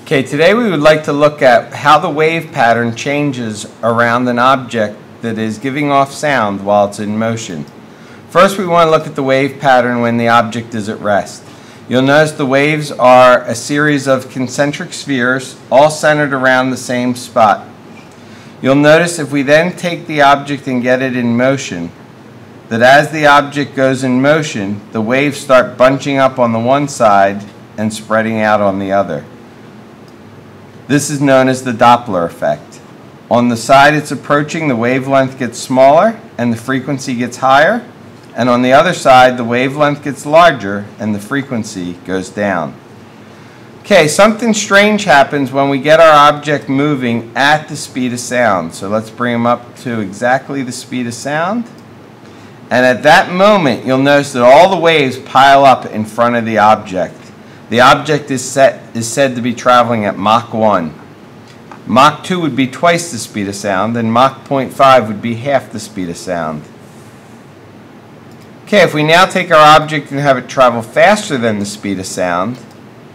Okay, today we would like to look at how the wave pattern changes around an object that is giving off sound while it's in motion. First, we want to look at the wave pattern when the object is at rest. You'll notice the waves are a series of concentric spheres all centered around the same spot. You'll notice if we then take the object and get it in motion, that as the object goes in motion, the waves start bunching up on the one side and spreading out on the other. This is known as the Doppler Effect. On the side it's approaching, the wavelength gets smaller and the frequency gets higher. And on the other side, the wavelength gets larger and the frequency goes down. Okay, something strange happens when we get our object moving at the speed of sound. So let's bring them up to exactly the speed of sound. And at that moment, you'll notice that all the waves pile up in front of the object. The object is said to be traveling at Mach 1. Mach 2 would be twice the speed of sound, and Mach 0.5 would be half the speed of sound. Okay, if we now take our object and have it travel faster than the speed of sound,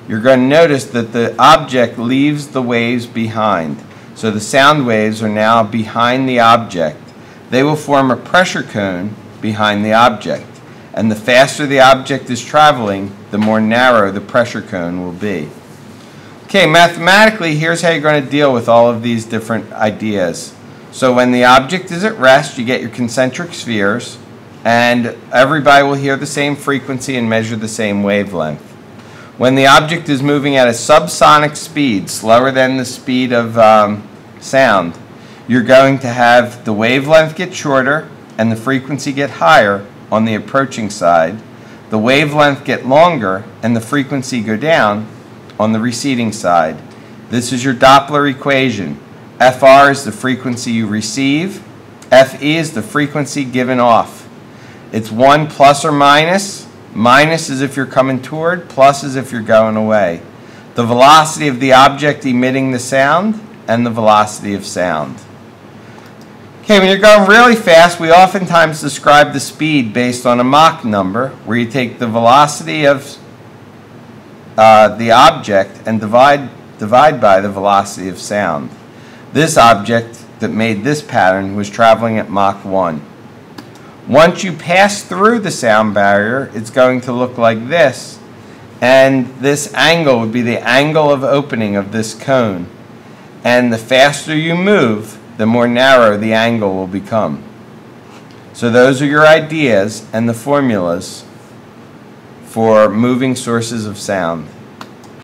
you're going to notice that the object leaves the waves behind. So the sound waves are now behind the object. They will form a pressure cone behind the object. And the faster the object is traveling, the more narrow the pressure cone will be. Okay, mathematically, here's how you're going to deal with all of these different ideas. So when the object is at rest, you get your concentric spheres, and everybody will hear the same frequency and measure the same wavelength. When the object is moving at a subsonic speed, slower than the speed of sound, you're going to have the wavelength get shorter and the frequency get higher on the approaching side, the wavelength get longer and the frequency go down on the receding side. This is your Doppler equation. FR is the frequency you receive. FE is the frequency given off. It's 1 plus or minus. Minus is if you're coming toward, plus is if you're going away. The velocity of the object emitting the sound and the velocity of sound. Okay, when you're going really fast, we oftentimes describe the speed based on a Mach number, where you take the velocity of the object and divide by the velocity of sound. This object that made this pattern was traveling at Mach 1. Once you pass through the sound barrier, it's going to look like this, and this angle would be the angle of opening of this cone. And the faster you move, the more narrow the angle will become. So those are your ideas and the formulas for moving sources of sound.